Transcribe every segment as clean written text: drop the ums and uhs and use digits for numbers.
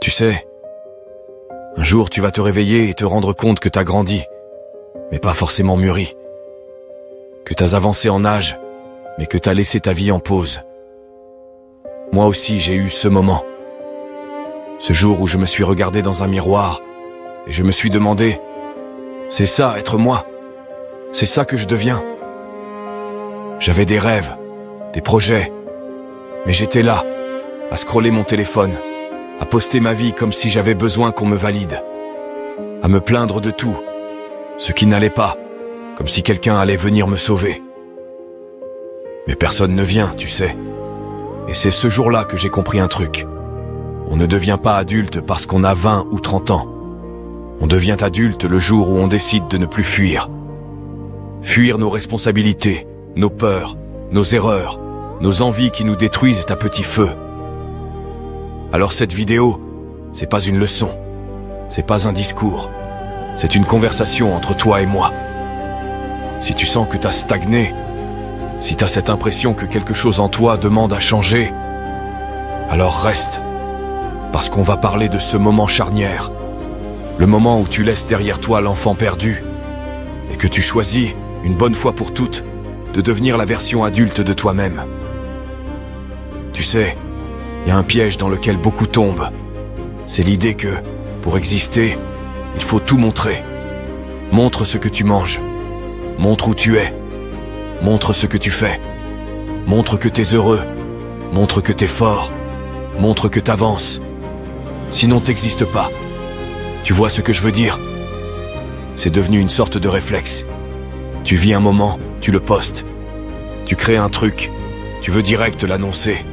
Tu sais, un jour tu vas te réveiller et te rendre compte que t'as grandi, mais pas forcément mûri. Que t'as avancé en âge, mais que t'as laissé ta vie en pause. Moi aussi j'ai eu ce moment. Ce jour où je me suis regardé dans un miroir et je me suis demandé, c'est ça être moi? C'est ça que je deviens? J'avais des rêves, des projets, mais j'étais là, à scroller mon téléphone, à poster ma vie comme si j'avais besoin qu'on me valide, à me plaindre de tout, ce qui n'allait pas, comme si quelqu'un allait venir me sauver. Mais personne ne vient, tu sais. Et c'est ce jour-là que j'ai compris un truc. On ne devient pas adulte parce qu'on a 20 ou 30 ans. On devient adulte le jour où on décide de ne plus fuir. Fuir nos responsabilités, nos peurs, nos erreurs, nos envies qui nous détruisent à petit feu. Alors cette vidéo, c'est pas une leçon, c'est pas un discours, c'est une conversation entre toi et moi. Si tu sens que t'as stagné, si t'as cette impression que quelque chose en toi demande à changer, alors reste, parce qu'on va parler de ce moment charnière, le moment où tu laisses derrière toi l'enfant perdu, et que tu choisis, une bonne fois pour toutes, de devenir la version adulte de toi-même. Tu sais, il y a un piège dans lequel beaucoup tombent. C'est l'idée que, pour exister, il faut tout montrer. Montre ce que tu manges. Montre où tu es. Montre ce que tu fais. Montre que t'es heureux. Montre que t'es fort. Montre que t'avances. Sinon t'existes pas. Tu vois ce que je veux dire? C'est devenu une sorte de réflexe. Tu vis un moment, tu le postes. Tu crées un truc, tu veux direct l'annoncer.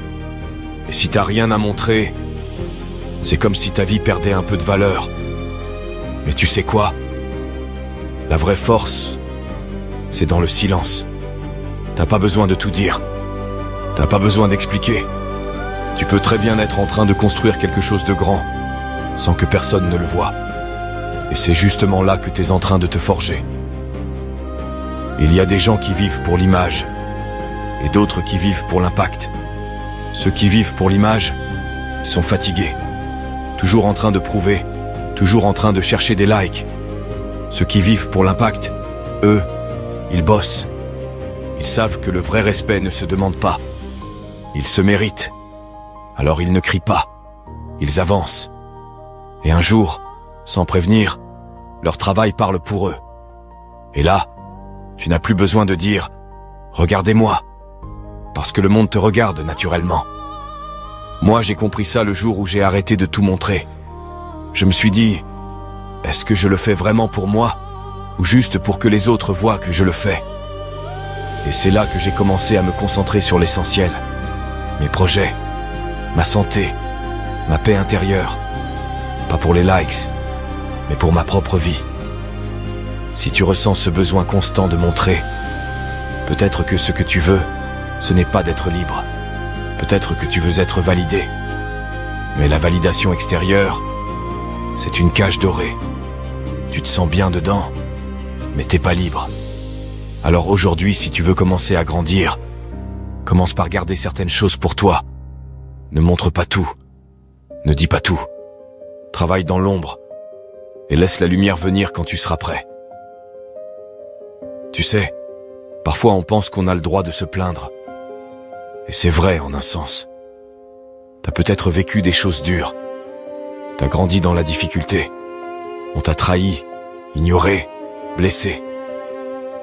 Et si t'as rien à montrer, c'est comme si ta vie perdait un peu de valeur. Mais tu sais quoi? La vraie force, c'est dans le silence. T'as pas besoin de tout dire. T'as pas besoin d'expliquer. Tu peux très bien être en train de construire quelque chose de grand, sans que personne ne le voie. Et c'est justement là que t'es en train de te forger. Il y a des gens qui vivent pour l'image, et d'autres qui vivent pour l'impact. Ceux qui vivent pour l'image, ils sont fatigués, toujours en train de prouver, toujours en train de chercher des likes. Ceux qui vivent pour l'impact, eux, ils bossent. Ils savent que le vrai respect ne se demande pas. Ils se méritent. Alors ils ne crient pas. Ils avancent. Et un jour, sans prévenir, leur travail parle pour eux. Et là, tu n'as plus besoin de dire « Regardez-moi », parce que le monde te regarde naturellement. Moi, j'ai compris ça le jour où j'ai arrêté de tout montrer. Je me suis dit « Est-ce que je le fais vraiment pour moi, ou juste pour que les autres voient que je le fais ?» Et c'est là que j'ai commencé à me concentrer sur l'essentiel. Mes projets, ma santé, ma paix intérieure. Pas pour les likes, mais pour ma propre vie. Si tu ressens ce besoin constant de montrer, peut-être que ce que tu veux, ce n'est pas d'être libre. Peut-être que tu veux être validé. Mais la validation extérieure, c'est une cage dorée. Tu te sens bien dedans, mais t'es pas libre. Alors aujourd'hui, si tu veux commencer à grandir, commence par garder certaines choses pour toi. Ne montre pas tout. Ne dis pas tout. Travaille dans l'ombre et laisse la lumière venir quand tu seras prêt. Tu sais, parfois on pense qu'on a le droit de se plaindre. Et c'est vrai en un sens. T'as peut-être vécu des choses dures. T'as grandi dans la difficulté. On t'a trahi, ignoré, blessé.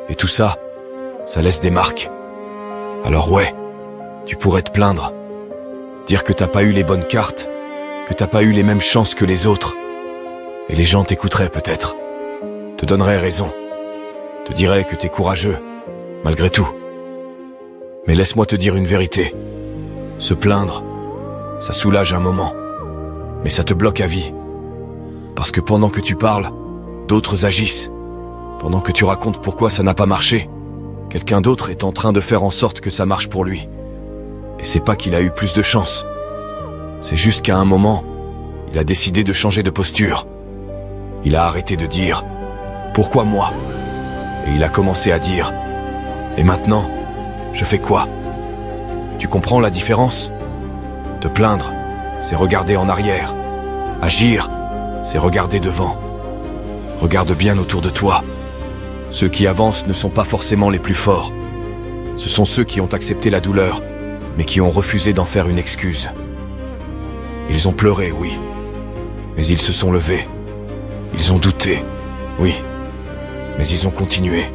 Et tout ça, ça laisse des marques. Alors ouais, tu pourrais te plaindre. Dire que t'as pas eu les bonnes cartes, que t'as pas eu les mêmes chances que les autres. Et les gens t'écouteraient peut-être. Te donneraient raison. Te diraient que t'es courageux, malgré tout. Mais laisse-moi te dire une vérité. Se plaindre, ça soulage un moment. Mais ça te bloque à vie. Parce que pendant que tu parles, d'autres agissent. Pendant que tu racontes pourquoi ça n'a pas marché, quelqu'un d'autre est en train de faire en sorte que ça marche pour lui. Et c'est pas qu'il a eu plus de chance. C'est juste qu'à un moment, il a décidé de changer de posture. Il a arrêté de dire « Pourquoi moi ?» Et il a commencé à dire « Et maintenant, je fais quoi ?» Tu comprends la différence? Te plaindre, c'est regarder en arrière. Agir, c'est regarder devant. Regarde bien autour de toi. Ceux qui avancent ne sont pas forcément les plus forts. Ce sont ceux qui ont accepté la douleur, mais qui ont refusé d'en faire une excuse. Ils ont pleuré, oui, mais ils se sont levés. Ils ont douté, oui, mais ils ont continué.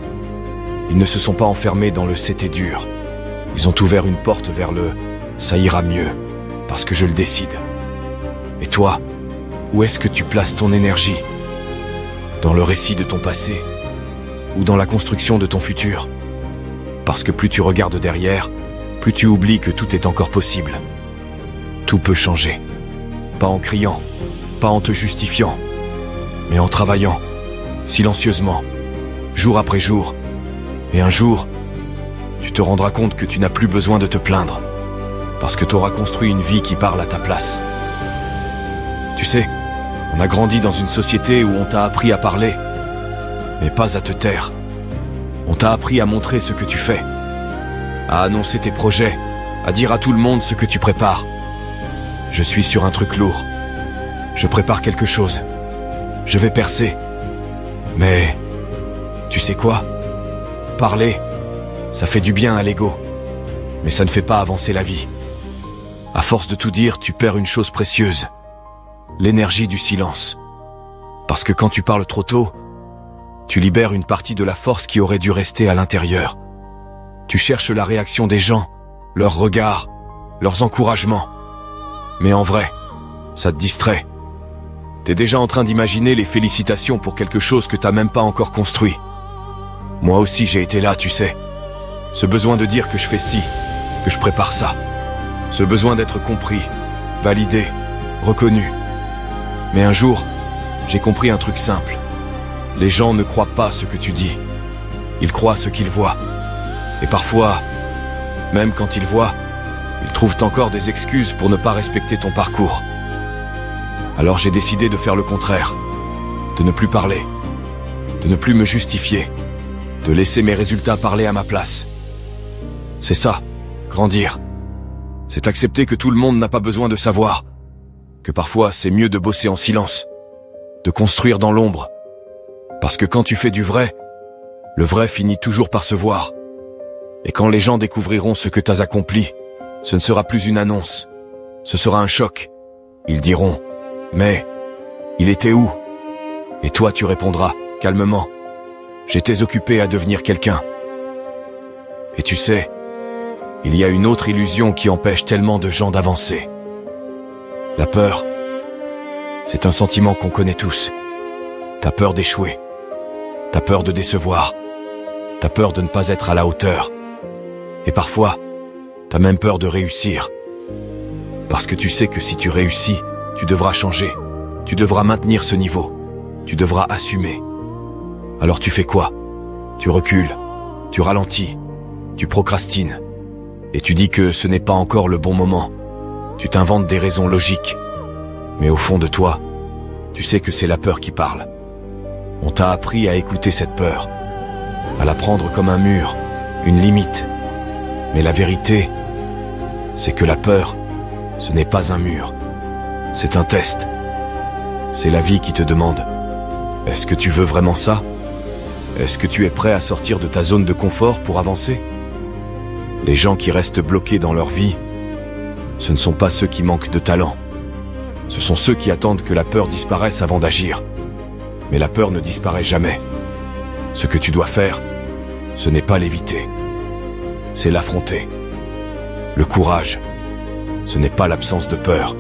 Ils ne se sont pas enfermés dans le « c'était dur ». Ils ont ouvert une porte vers le « ça ira mieux », parce que je le décide. Et toi, où est-ce que tu places ton énergie? Dans le récit de ton passé ou dans la construction de ton futur? Parce que plus tu regardes derrière, plus tu oublies que tout est encore possible. Tout peut changer. Pas en criant, pas en te justifiant, mais en travaillant, silencieusement, jour après jour. Et un jour, tu te rendras compte que tu n'as plus besoin de te plaindre, parce que tu auras construit une vie qui parle à ta place. Tu sais, on a grandi dans une société où on t'a appris à parler, mais pas à te taire. On t'a appris à montrer ce que tu fais, à annoncer tes projets, à dire à tout le monde ce que tu prépares. Je suis sur un truc lourd. Je prépare quelque chose. Je vais percer. Mais, tu sais quoi? Parler, ça fait du bien à l'ego, mais ça ne fait pas avancer la vie. À force de tout dire, tu perds une chose précieuse. L'énergie du silence. Parce que quand tu parles trop tôt, tu libères une partie de la force qui aurait dû rester à l'intérieur. Tu cherches la réaction des gens, leurs regards, leurs encouragements. Mais en vrai, ça te distrait. T'es déjà en train d'imaginer les félicitations pour quelque chose que t'as même pas encore construit. Moi aussi j'ai été là, tu sais. Ce besoin de dire que je fais ci, que je prépare ça. Ce besoin d'être compris, validé, reconnu. Mais un jour, j'ai compris un truc simple. Les gens ne croient pas ce que tu dis. Ils croient ce qu'ils voient. Et parfois, même quand ils voient, ils trouvent encore des excuses pour ne pas respecter ton parcours. Alors j'ai décidé de faire le contraire. De ne plus parler. De ne plus me justifier. De laisser mes résultats parler à ma place. C'est ça, grandir. C'est accepter que tout le monde n'a pas besoin de savoir. Que parfois c'est mieux de bosser en silence. De construire dans l'ombre. Parce que quand tu fais du vrai, le vrai finit toujours par se voir. Et quand les gens découvriront ce que t'as accompli, ce ne sera plus une annonce. Ce sera un choc. Ils diront « Mais, il était où ?» Et toi tu répondras, calmement « J'étais occupé à devenir quelqu'un. » Et tu sais, il y a une autre illusion qui empêche tellement de gens d'avancer. La peur, c'est un sentiment qu'on connaît tous. T'as peur d'échouer. T'as peur de décevoir. T'as peur de ne pas être à la hauteur. Et parfois, t'as même peur de réussir. Parce que tu sais que si tu réussis, tu devras changer. Tu devras maintenir ce niveau. Tu devras assumer. Alors tu fais quoi? Tu recules. Tu ralentis. Tu procrastines. Et tu dis que ce n'est pas encore le bon moment. Tu t'inventes des raisons logiques. Mais au fond de toi, tu sais que c'est la peur qui parle. On t'a appris à écouter cette peur, à la prendre comme un mur, une limite. Mais la vérité, c'est que la peur, ce n'est pas un mur. C'est un test. C'est la vie qui te demande. Est-ce que tu veux vraiment ça? Est-ce que tu es prêt à sortir de ta zone de confort pour avancer? Les gens qui restent bloqués dans leur vie, ce ne sont pas ceux qui manquent de talent. Ce sont ceux qui attendent que la peur disparaisse avant d'agir. Mais la peur ne disparaît jamais. Ce que tu dois faire, ce n'est pas l'éviter. C'est l'affronter. Le courage, ce n'est pas l'absence de peur.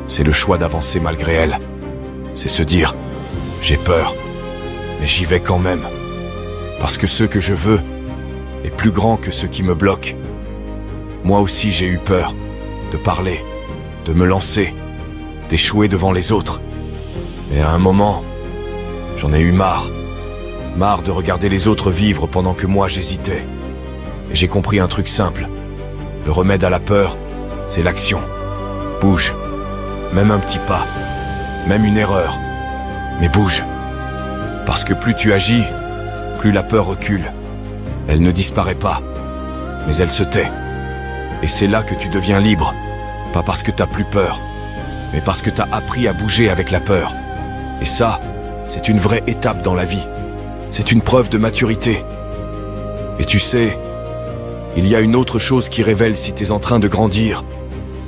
C'est le choix d'avancer malgré elle. C'est se dire, j'ai peur, mais j'y vais quand même. Parce que ce que je veux est plus grand que ce qui me bloque. Moi aussi j'ai eu peur de parler, de me lancer, d'échouer devant les autres. Mais à un moment, j'en ai eu marre. Marre de regarder les autres vivre pendant que moi j'hésitais. Et j'ai compris un truc simple. Le remède à la peur, c'est l'action. Bouge. Même un petit pas. Même une erreur. Mais bouge. Parce que plus tu agis, plus la peur recule. Elle ne disparaît pas, mais elle se tait. Et c'est là que tu deviens libre. Pas parce que t'as plus peur, mais parce que t'as appris à bouger avec la peur. Et ça, c'est une vraie étape dans la vie. C'est une preuve de maturité. Et tu sais, il y a une autre chose qui révèle si t'es en train de grandir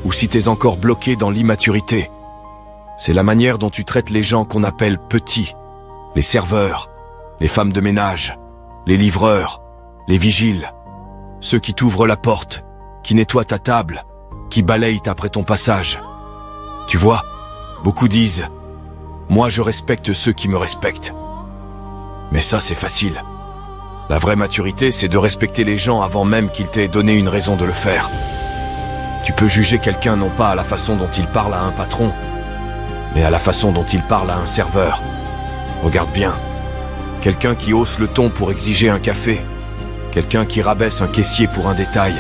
ou si t'es encore bloqué dans l'immaturité. C'est la manière dont tu traites les gens qu'on appelle petits. Les serveurs, les femmes de ménage, les livreurs, les vigiles, ceux qui t'ouvrent la porte, qui nettoient ta table, qui balayent après ton passage. Tu vois, beaucoup disent « Moi je respecte ceux qui me respectent ». Mais ça c'est facile. La vraie maturité, c'est de respecter les gens avant même qu'ils t'aient donné une raison de le faire. Tu peux juger quelqu'un non pas à la façon dont il parle à un patron, mais à la façon dont il parle à un serveur. Regarde bien. Quelqu'un qui hausse le ton pour exiger un café. Quelqu'un qui rabaisse un caissier pour un détail.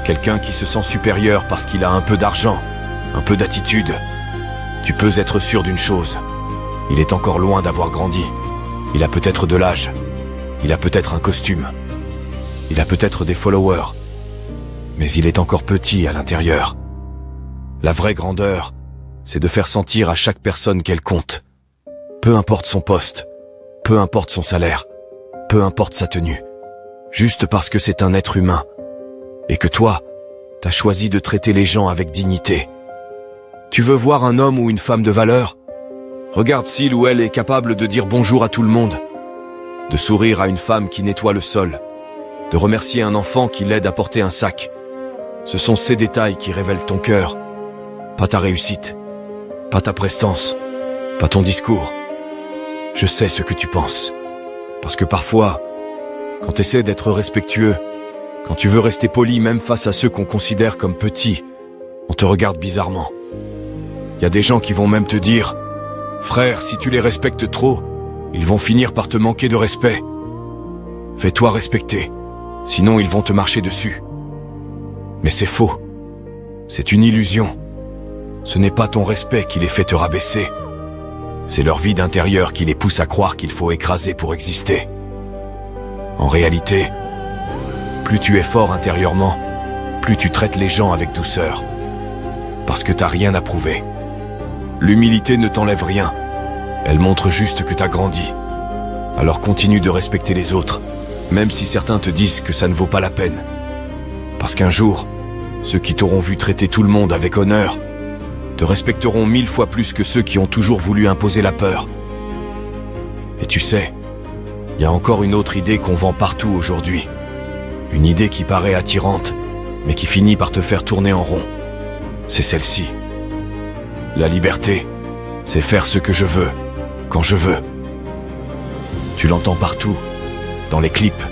Quelqu'un qui se sent supérieur parce qu'il a un peu d'argent, un peu d'attitude. Tu peux être sûr d'une chose. Il est encore loin d'avoir grandi. Il a peut-être de l'âge. Il a peut-être un costume. Il a peut-être des followers. Mais il est encore petit à l'intérieur. La vraie grandeur, c'est de faire sentir à chaque personne qu'elle compte. Peu importe son poste, peu importe son salaire, peu importe sa tenue. Juste parce que c'est un être humain. Et que toi, t'as choisi de traiter les gens avec dignité. Tu veux voir un homme ou une femme de valeur? Regarde s'il ou elle est capable de dire bonjour à tout le monde, de sourire à une femme qui nettoie le sol, de remercier un enfant qui l'aide à porter un sac. Ce sont ces détails qui révèlent ton cœur, pas ta réussite, pas ta prestance, pas ton discours. Je sais ce que tu penses, parce que parfois, quand tu essaies d'être respectueux, quand tu veux rester poli même face à ceux qu'on considère comme petits, on te regarde bizarrement. Il y a des gens qui vont même te dire « Frère, si tu les respectes trop, ils vont finir par te manquer de respect. Fais-toi respecter, sinon ils vont te marcher dessus. » Mais c'est faux. C'est une illusion. Ce n'est pas ton respect qui les fait te rabaisser. C'est leur vide intérieur qui les pousse à croire qu'il faut écraser pour exister. En réalité, plus tu es fort intérieurement, plus tu traites les gens avec douceur. Parce que t'as rien à prouver. L'humilité ne t'enlève rien. Elle montre juste que t'as grandi. Alors continue de respecter les autres, même si certains te disent que ça ne vaut pas la peine. Parce qu'un jour, ceux qui t'auront vu traiter tout le monde avec honneur te respecteront 1000 fois plus que ceux qui ont toujours voulu imposer la peur. Et tu sais, il y a encore une autre idée qu'on vend partout aujourd'hui. Une idée qui paraît attirante, mais qui finit par te faire tourner en rond. C'est celle-ci. La liberté, c'est faire ce que je veux, quand je veux. Tu l'entends partout, dans les clips,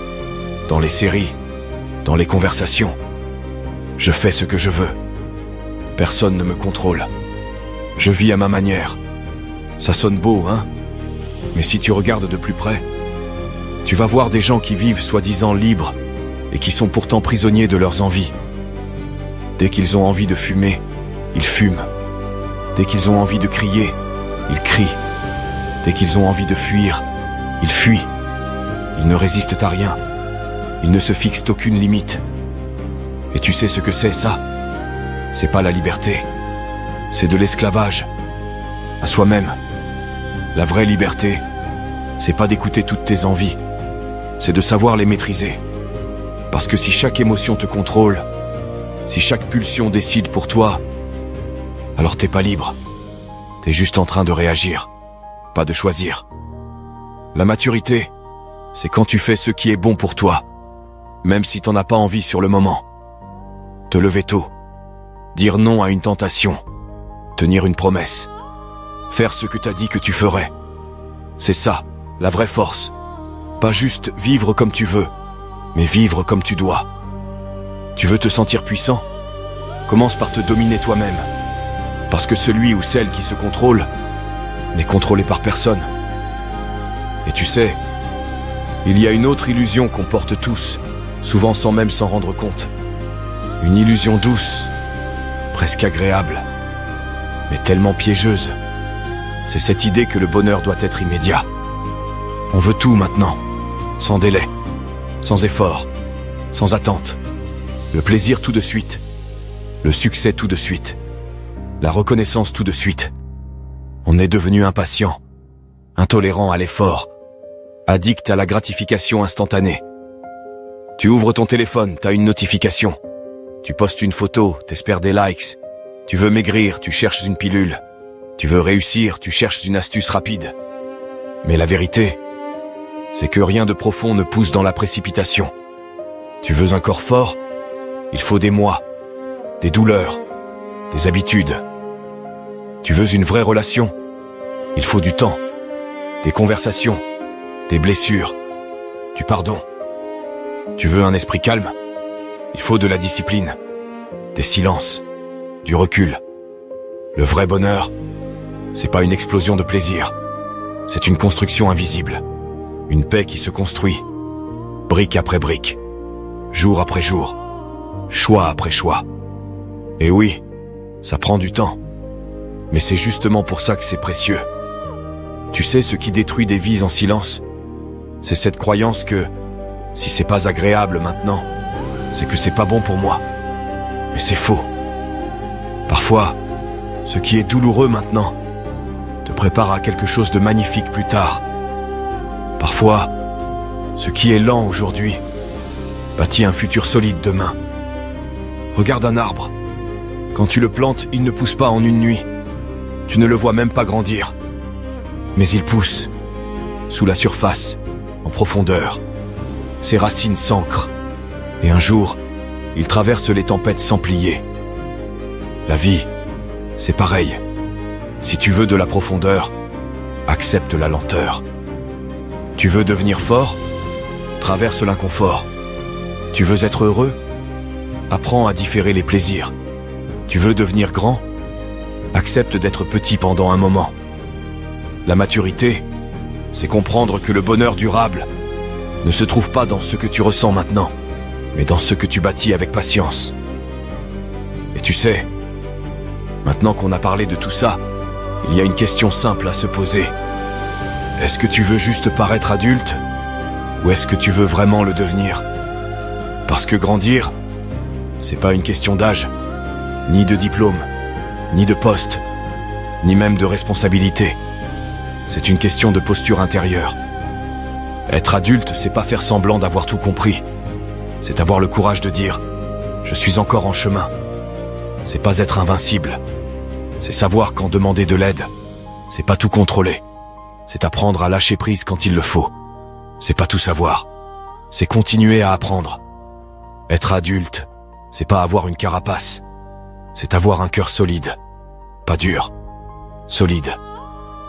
dans les séries, dans les conversations. Je fais ce que je veux. Personne ne me contrôle. Je vis à ma manière. Ça sonne beau, hein? Mais si tu regardes de plus près, tu vas voir des gens qui vivent soi-disant libres et qui sont pourtant prisonniers de leurs envies. Dès qu'ils ont envie de fumer, ils fument. Dès qu'ils ont envie de crier, ils crient. Dès qu'ils ont envie de fuir, ils fuient. Ils ne résistent à rien. Ils ne se fixent aucune limite. Et tu sais ce que c'est, ça? C'est pas la liberté. C'est de l'esclavage. À soi-même. La vraie liberté, c'est pas d'écouter toutes tes envies. C'est de savoir les maîtriser. Parce que si chaque émotion te contrôle, si chaque pulsion décide pour toi, alors t'es pas libre. T'es juste en train de réagir, pas de choisir. La maturité, c'est quand tu fais ce qui est bon pour toi, même si t'en as pas envie sur le moment. Te lever tôt, dire non à une tentation, tenir une promesse, faire ce que t'as dit que tu ferais. C'est ça, la vraie force. Pas juste vivre comme tu veux, mais vivre comme tu dois. Tu veux te sentir puissant? Commence par te dominer toi-même. Parce que celui ou celle qui se contrôle n'est contrôlé par personne. Et tu sais, il y a une autre illusion qu'on porte tous, souvent sans même s'en rendre compte. Une illusion douce, presque agréable, mais tellement piégeuse. C'est cette idée que le bonheur doit être immédiat. On veut tout maintenant, sans délai, sans effort, sans attente. Le plaisir tout de suite, le succès tout de suite. La reconnaissance tout de suite. On est devenu impatient, intolérant à l'effort, addict à la gratification instantanée. Tu ouvres ton téléphone, t'as une notification. Tu postes une photo, t'espères des likes. Tu veux maigrir, tu cherches une pilule. Tu veux réussir, tu cherches une astuce rapide. Mais la vérité, c'est que rien de profond ne pousse dans la précipitation. Tu veux un corps fort? Il faut des mois, des douleurs, des habitudes. Tu veux une vraie relation? Il faut du temps, des conversations, des blessures, du pardon. Tu veux un esprit calme? Il faut de la discipline, des silences, du recul. Le vrai bonheur, c'est pas une explosion de plaisir. C'est une construction invisible. Une paix qui se construit, brique après brique, jour après jour, choix après choix. Et oui, ça prend du temps. Mais c'est justement pour ça que c'est précieux. Tu sais ce qui détruit des vies en silence? C'est cette croyance que, si c'est pas agréable maintenant, c'est que c'est pas bon pour moi. Mais c'est faux. Parfois, ce qui est douloureux maintenant te prépare à quelque chose de magnifique plus tard. Parfois, ce qui est lent aujourd'hui bâtit un futur solide demain. Regarde un arbre. Quand tu le plantes, il ne pousse pas en une nuit. Tu ne le vois même pas grandir. Mais il pousse, sous la surface, en profondeur. Ses racines s'ancrent. Et un jour, il traverse les tempêtes sans plier. La vie, c'est pareil. Si tu veux de la profondeur, accepte la lenteur. Tu veux devenir fort? Traverse l'inconfort. Tu veux être heureux? Apprends à différer les plaisirs. Tu veux devenir grand? Accepte d'être petit pendant un moment. La maturité, c'est comprendre que le bonheur durable ne se trouve pas dans ce que tu ressens maintenant, mais dans ce que tu bâtis avec patience. Et tu sais, maintenant qu'on a parlé de tout ça, il y a une question simple à se poser. Est-ce que tu veux juste paraître adulte? Ou est-ce que tu veux vraiment le devenir? Parce que grandir, c'est pas une question d'âge, ni de diplôme, ni de poste, ni même de responsabilité. C'est une question de posture intérieure. Être adulte, c'est pas faire semblant d'avoir tout compris. C'est avoir le courage de dire « Je suis encore en chemin ». C'est pas être invincible. C'est savoir quand demander de l'aide. C'est pas tout contrôler. C'est apprendre à lâcher prise quand il le faut. C'est pas tout savoir. C'est continuer à apprendre. Être adulte, c'est pas avoir une carapace. C'est avoir un cœur solide. Pas dur. Solide.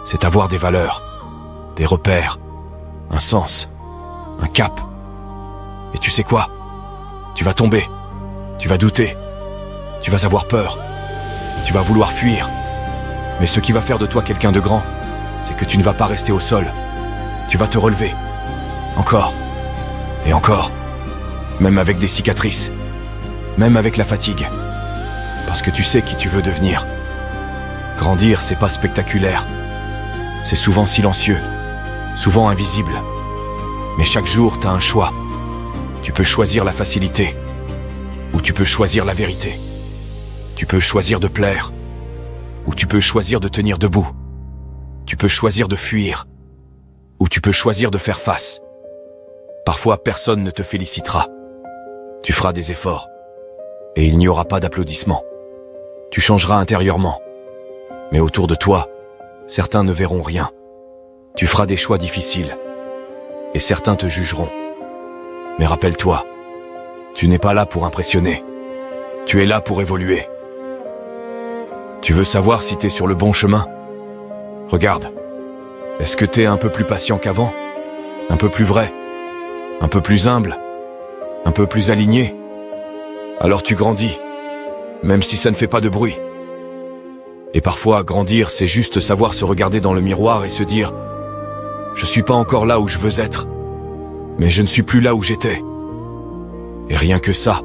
C'est avoir des valeurs, des repères, un sens, un cap. Et tu sais quoi? Tu vas tomber. Tu vas douter. Tu vas avoir peur. Tu vas vouloir fuir. Mais ce qui va faire de toi quelqu'un de grand, c'est que tu ne vas pas rester au sol. Tu vas te relever. Encore. Et encore. Même avec des cicatrices. Même avec la fatigue. Parce que tu sais qui tu veux devenir. Grandir, c'est pas spectaculaire. C'est souvent silencieux. Souvent invisible. Mais chaque jour, t'as un choix. Tu peux choisir la facilité. Ou tu peux choisir la vérité. Tu peux choisir de plaire. Ou tu peux choisir de tenir debout. Tu peux choisir de fuir. Ou tu peux choisir de faire face. Parfois, personne ne te félicitera. Tu feras des efforts. Et il n'y aura pas d'applaudissements. Tu changeras intérieurement. Mais autour de toi, certains ne verront rien. Tu feras des choix difficiles. Et certains te jugeront. Mais rappelle-toi, tu n'es pas là pour impressionner. Tu es là pour évoluer. Tu veux savoir si t'es sur le bon chemin? Regarde. Est-ce que t'es un peu plus patient qu'avant? Un peu plus vrai? Un peu plus humble? Un peu plus aligné? Alors tu grandis, même si ça ne fait pas de bruit. Et parfois, grandir, c'est juste savoir se regarder dans le miroir et se dire « Je suis pas encore là où je veux être, mais je ne suis plus là où j'étais. » Et rien que ça,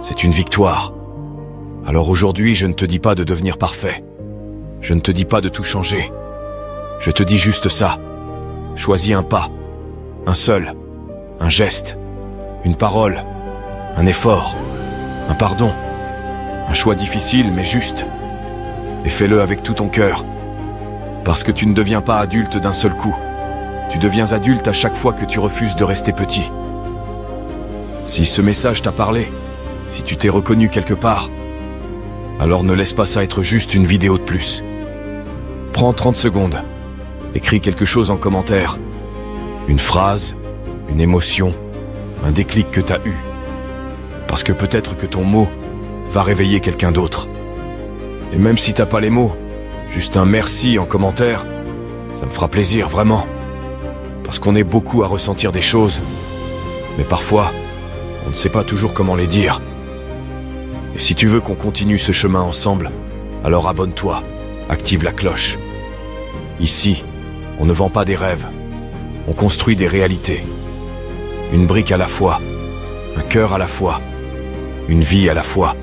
c'est une victoire. Alors aujourd'hui, je ne te dis pas de devenir parfait. Je ne te dis pas de tout changer. Je te dis juste ça. Choisis un pas, un seul, un geste, une parole, un effort, un pardon, un choix difficile mais juste. Et fais-le avec tout ton cœur. Parce que tu ne deviens pas adulte d'un seul coup. Tu deviens adulte à chaque fois que tu refuses de rester petit. Si ce message t'a parlé, si tu t'es reconnu quelque part, alors ne laisse pas ça être juste une vidéo de plus. Prends 30 secondes. Écris quelque chose en commentaire. Une phrase, une émotion, un déclic que t'as eu. Parce que peut-être que ton mot va réveiller quelqu'un d'autre. Et même si t'as pas les mots, juste un merci en commentaire, ça me fera plaisir, vraiment. Parce qu'on est beaucoup à ressentir des choses, mais parfois, on ne sait pas toujours comment les dire. Et si tu veux qu'on continue ce chemin ensemble, alors abonne-toi, active la cloche. Ici, on ne vend pas des rêves, on construit des réalités. Une brique à la fois, un cœur à la fois, une vie à la fois.